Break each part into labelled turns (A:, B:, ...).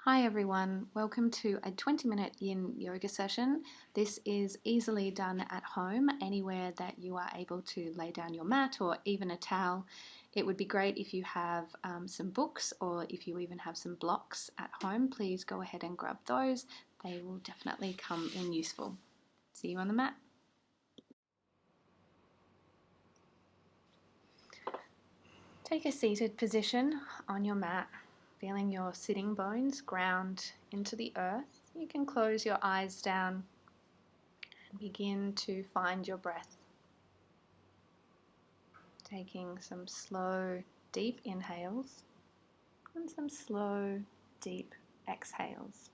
A: Hi everyone, welcome to a 20-minute Yin Yoga session. This is easily done at home, anywhere that you are able to lay down your mat or even a towel. It would be great if you have some books or if you even have some blocks at home. Please go ahead and grab those. They will definitely come in useful. See you on the mat. Take a seated position on your mat. Feeling your sitting bones ground into the earth. You can close your eyes down and begin to find your breath. Taking some slow, deep inhales and some slow, deep exhales.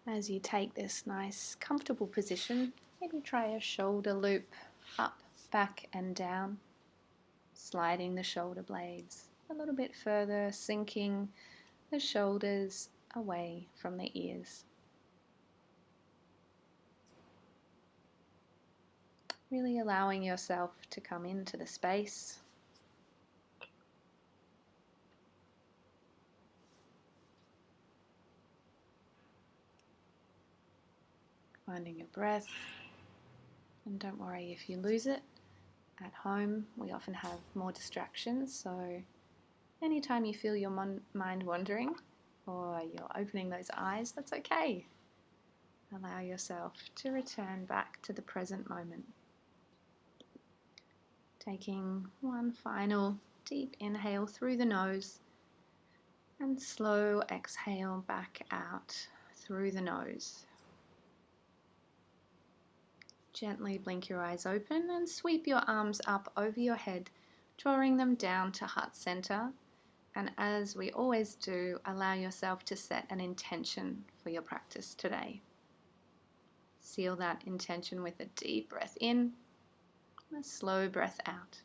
A: As you take this nice, comfortable position, maybe try a shoulder loop up, back and down, sliding the shoulder blades a little bit further, sinking the shoulders away from the ears. Really allowing yourself to come into the space. Finding your breath. And don't worry if you lose it. At home, we often have more distractions, so anytime you feel your mind wandering or you're opening those eyes, that's okay. Allow yourself to return back to the present moment. Taking one final deep inhale through the nose and slow exhale back out through the nose. Gently blink your eyes open and sweep your arms up over your head, drawing them down to heart center. And as we always do, allow yourself to set an intention for your practice today. Seal that intention with a deep breath in and a slow breath out.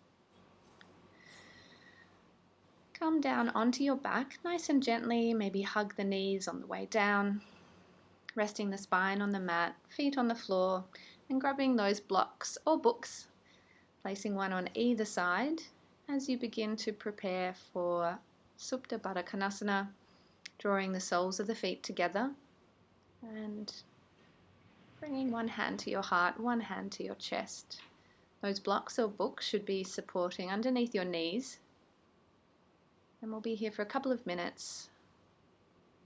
A: Come down onto your back nice and gently, maybe hug the knees on the way down, resting the spine on the mat, feet on the floor, and grabbing those blocks or books, placing one on either side as you begin to prepare for Supta Baddha Konasana, drawing the soles of the feet together and bringing one hand to your heart, one hand to your chest. Those blocks or books should be supporting underneath your knees. And we'll be here for a couple of minutes.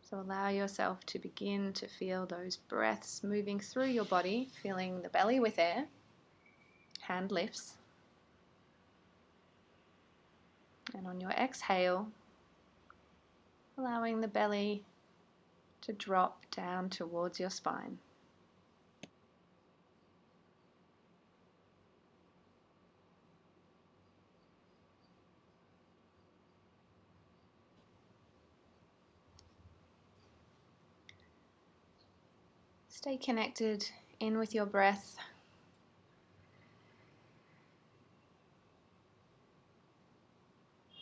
A: So allow yourself to begin to feel those breaths moving through your body, filling the belly with air. Hand lifts. And on your exhale, allowing the belly to drop down towards your spine. Stay connected in with your breath.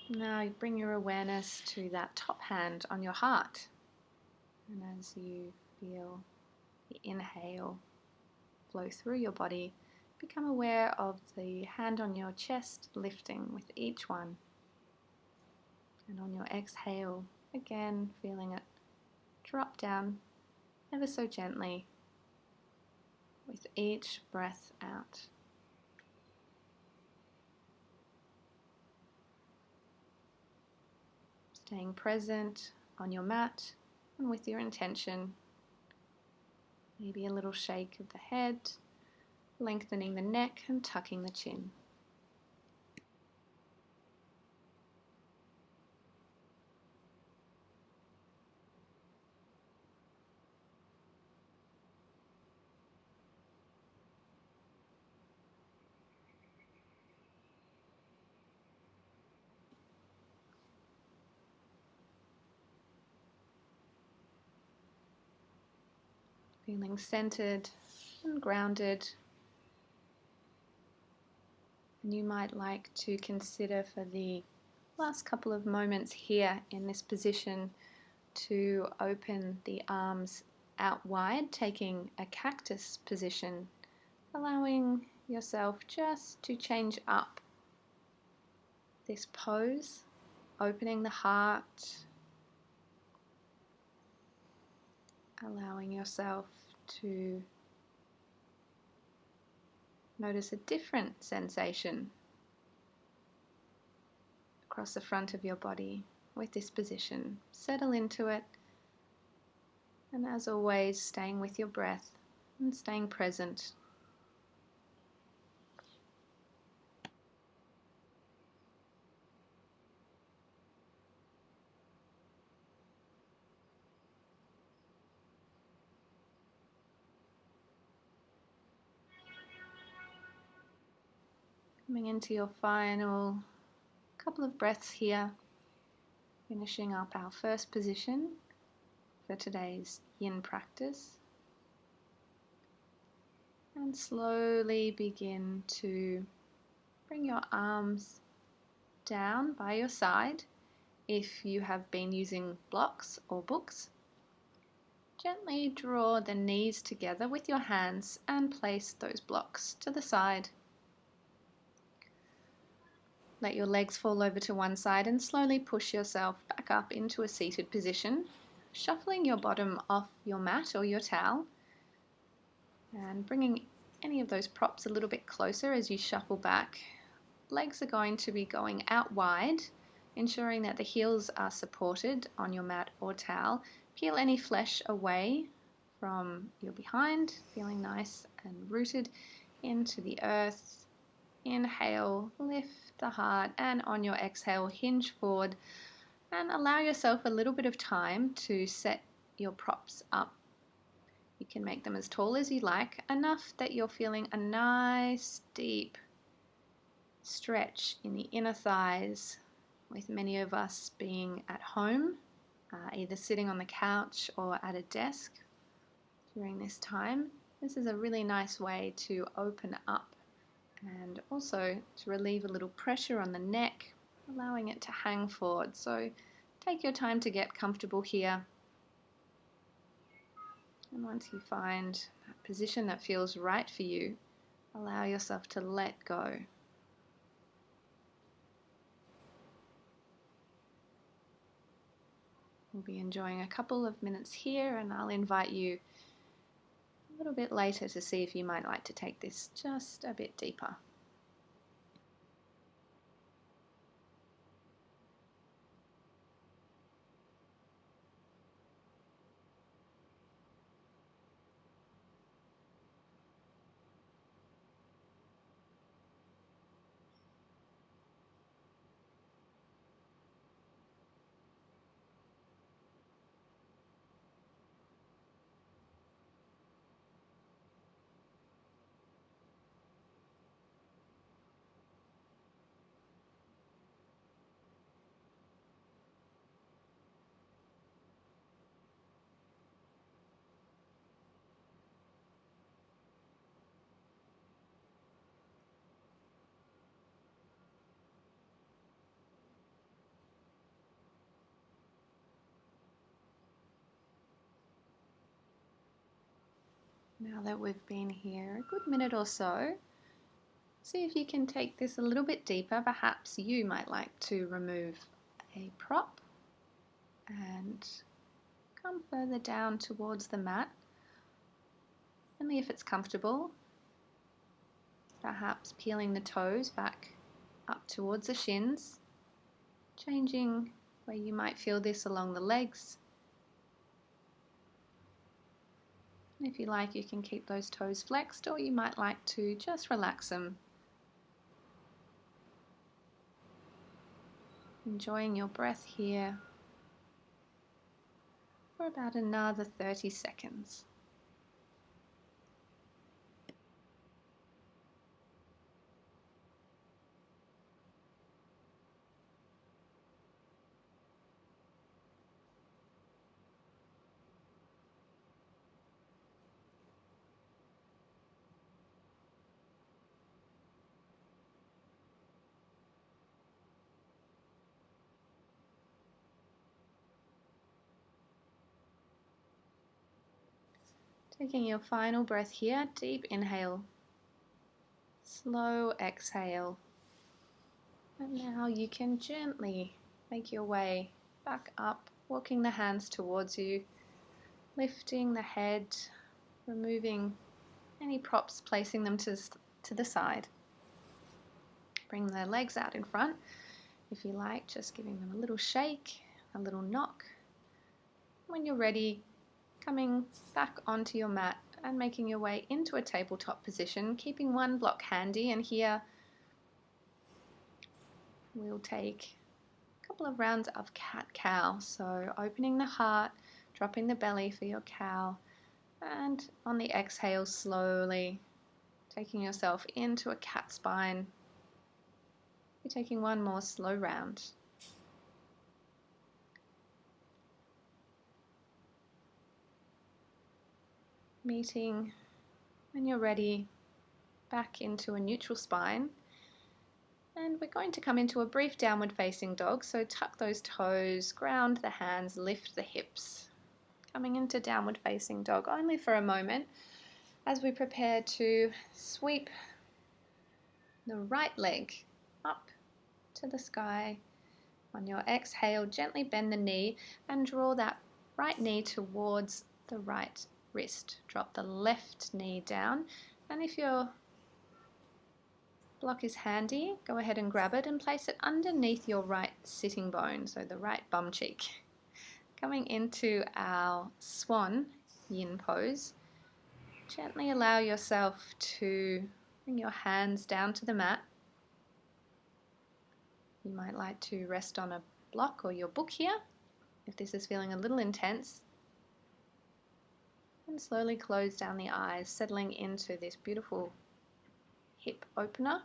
A: Now you bring your awareness to that top hand on your heart. And as you feel the inhale flow through your body, become aware of the hand on your chest lifting with each one. And on your exhale, again feeling it drop down ever so gently with each breath out. Staying present on your mat and with your intention. Maybe a little shake of the head, lengthening the neck and tucking the chin. Feeling centered and grounded. And you might like to consider for the Last couple of moments here in this position to open the arms out wide, taking a cactus position, allowing yourself just to change up this pose, opening the heart, allowing yourself to notice a different sensation across the front of your body with this position. Settle into it, and as always, staying with your breath and staying present. Coming into your final couple of breaths here, finishing up our first position for today's yin practice. And slowly begin to bring your arms down by your side. If you have been using blocks or books, gently draw the knees together with your hands and place those blocks to the side. Let your legs fall over to one side and slowly push yourself back up into a seated position, shuffling your bottom off your mat or your towel and bringing any of those props a little bit closer as you shuffle back. Legs are going to be going out wide, ensuring that the heels are supported on your mat or towel. Peel any flesh away from your behind, feeling nice and rooted into the earth. Inhale, lift the heart, and on your exhale, hinge forward and allow yourself a little bit of time to set your props up. You can make them as tall as you like, enough that you're feeling a nice deep stretch in the inner thighs, with many of us being at home, either sitting on the couch or at a desk during this time. This is a really nice way to open up and also to relieve a little pressure on the neck, allowing it to hang forward. So take your time to get comfortable here. And once you find a position that feels right for you, allow yourself to let go. We'll be enjoying a couple of minutes here, and I'll invite you a little bit later to see if you might like to take this just a bit deeper. Now that we've been here a good minute or so, see if you can take this a little bit deeper. Perhaps you might like to remove a prop and come further down towards the mat, only if it's comfortable. Perhaps peeling the toes back up towards the shins, changing where you might feel this along the legs. And if you like, you can keep those toes flexed, or you might like to just relax them. Enjoying your breath here for about another 30 seconds. Taking your final breath here, deep inhale, slow exhale. And now you can gently make your way back up, walking the hands towards you, lifting the head, removing any props, placing them to the side. Bring the legs out in front. If you like, just giving them a little shake, a little knock. When you're ready, coming back onto your mat and making your way into a tabletop position, keeping one block handy. And here we'll take a couple of rounds of cat-cow. So opening the heart, dropping the belly for your cow, and on the exhale, slowly taking yourself into a cat spine. You're taking one more slow round. Meeting, when you're ready, back into a neutral spine. And we're going to come into a brief downward facing dog. So tuck those toes, ground the hands, lift the hips. Coming into downward facing dog only for a moment as we prepare to sweep the right leg up to the sky. On your exhale, gently bend the knee and draw that right knee towards the right wrist. Drop the left knee down, and if your block is handy, go ahead and grab it and place it underneath your right sitting bone, so the right bum cheek. Coming into our swan yin pose, gently allow yourself to bring your hands down to the mat. You might like to rest on a block or your book here if this is feeling a little intense. And slowly close down the eyes, settling into this beautiful hip opener.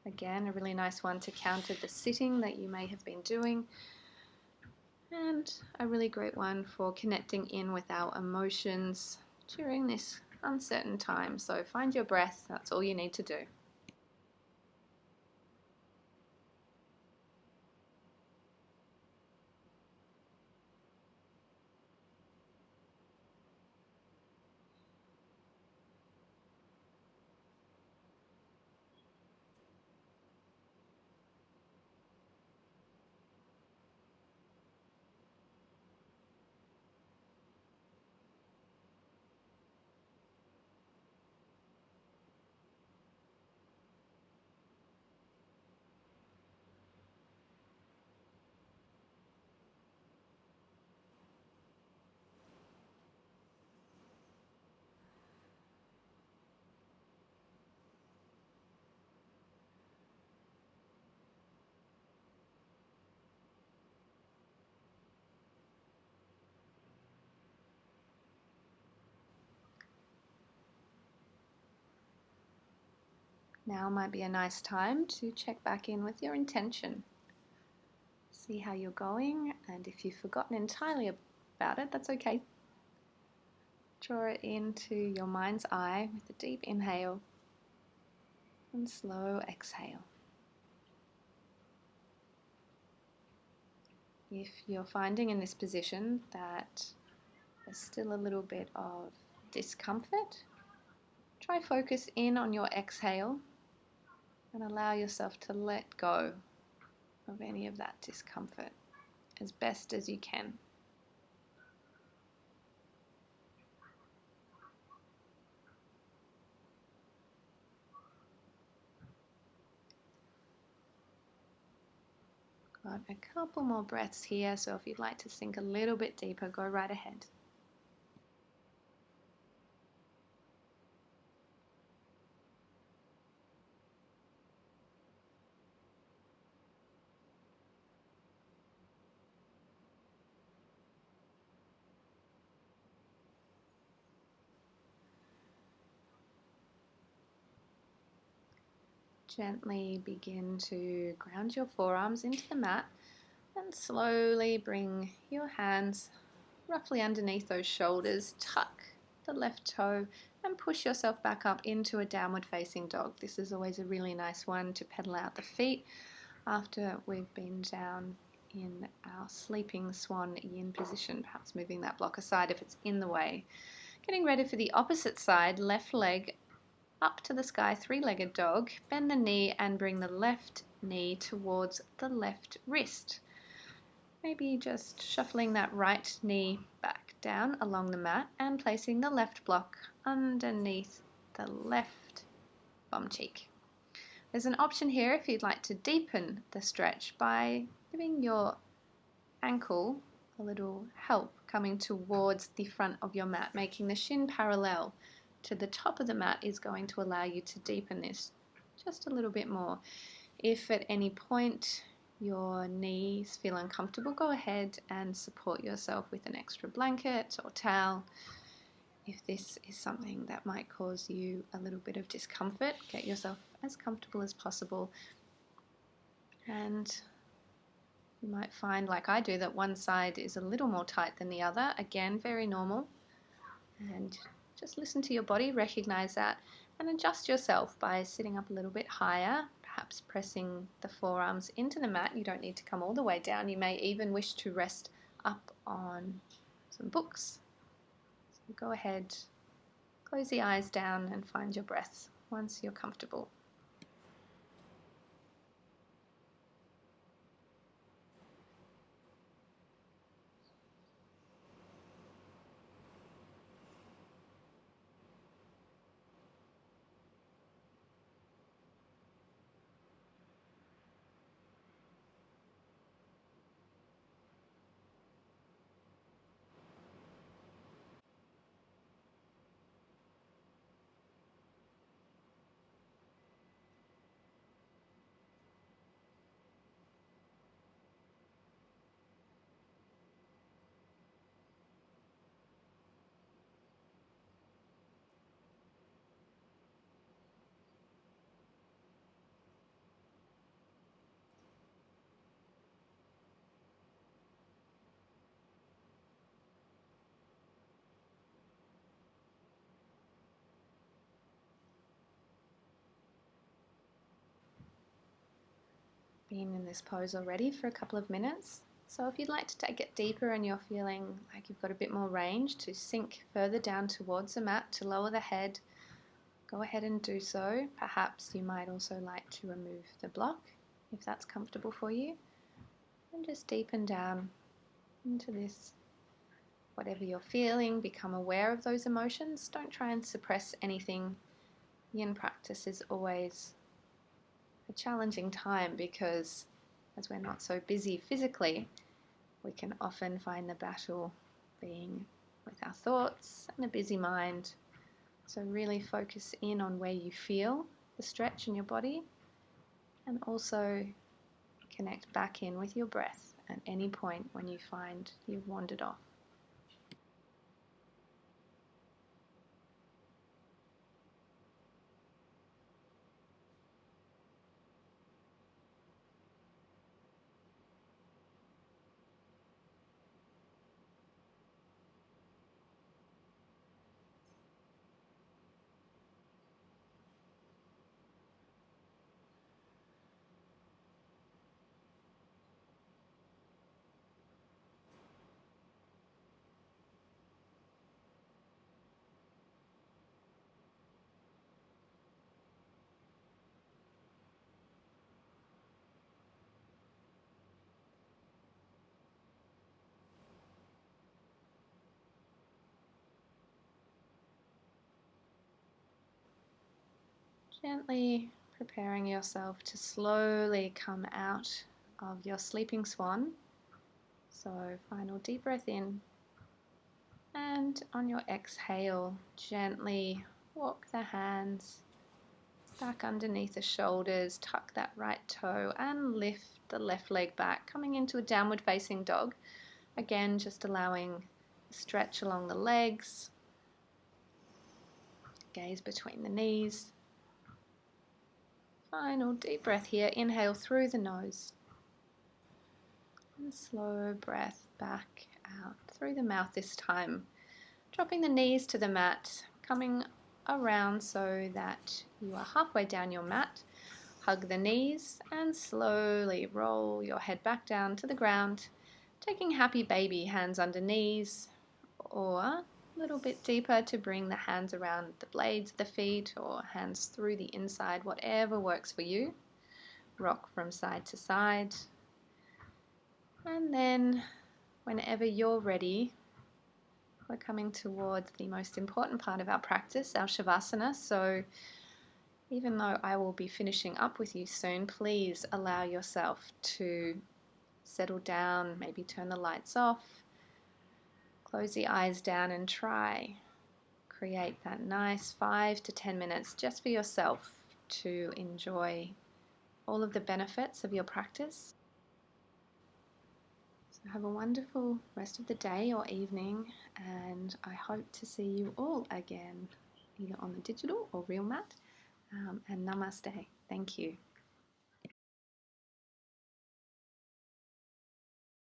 A: Again, a really nice one to counter the sitting that you may have been doing. And a really great one for connecting in with our emotions during this uncertain time. So find your breath, that's all you need to do. Now might be a nice time to check back in with your intention. See how you're going, and if you've forgotten entirely about it, that's okay. Draw it into your mind's eye with a deep inhale and slow exhale. If you're finding in this position that there's still a little bit of discomfort, try focus in on your exhale and allow yourself to let go of any of that discomfort as best as you can. Got a couple more breaths here, so if you'd like to sink a little bit deeper, go right ahead. Gently begin to ground your forearms into the mat and slowly bring your hands roughly underneath those shoulders. Tuck the left toe and push yourself back up into a downward facing dog. This is always a really nice one to pedal out the feet after we've been down in our sleeping swan yin position, perhaps moving that block aside if it's in the way. Getting ready for the opposite side, left leg up to the sky, three-legged dog. Bend the knee and bring the left knee towards the left wrist. Maybe just shuffling that right knee back down along the mat and placing the left block underneath the left bum cheek. There's an option here if you'd like to deepen the stretch by giving your ankle a little help coming towards the front of your mat, making the shin parallel to the top of the mat is going to allow you to deepen this just a little bit more. If at any point your knees feel uncomfortable, go ahead and support yourself with an extra blanket or towel. If this is something that might cause you a little bit of discomfort, get yourself as comfortable as possible. And you might find, like I do, that one side is a little more tight than the other. Again, very normal. And just listen to your body, recognize that, and adjust yourself by sitting up a little bit higher, perhaps pressing the forearms into the mat. You don't need to come all the way down. You may even wish to rest up on some books. So go ahead, close the eyes down and find your breath once you're comfortable. Been in this pose already for a couple of minutes. So if you'd like to take it deeper and you're feeling like you've got a bit more range to sink further down towards the mat to lower the head, go ahead and do so. Perhaps you might also like to remove the block if that's comfortable for you, and just deepen down into this. Whatever you're feeling, become aware of those emotions. Don't try and suppress anything. Yin practice is always a challenging time because as we're not so busy physically, we can often find the battle being with our thoughts and a busy mind. So really focus in on where you feel the stretch in your body, and also connect back in with your breath at any point when you find you've wandered off. Gently preparing yourself to slowly come out of your sleeping swan. So final deep breath in, and on your exhale, gently walk the hands back underneath the shoulders, tuck that right toe and lift the left leg back, coming into a downward facing dog. Again, just allowing a stretch along the legs, gaze between the knees. Final deep breath here. Inhale through the nose. And slow breath back out through the mouth this time. Dropping the knees to the mat, coming around so that you are halfway down your mat. Hug the knees and slowly roll your head back down to the ground. Taking happy baby, hands under knees, or A little bit deeper to bring the hands around the blades of the feet or hands through the inside, whatever works for you. Rock from side to side. And then whenever you're ready, we're coming towards the most important part of our practice, our Shavasana. So even though I will be finishing up with you soon, please allow yourself to settle down, maybe turn the lights off, close the eyes down and try. Create that nice 5 to 10 minutes just for yourself to enjoy all of the benefits of your practice. So have a wonderful rest of the day or evening, and I hope to see you all again, either on the digital or real mat. And namaste. Thank you.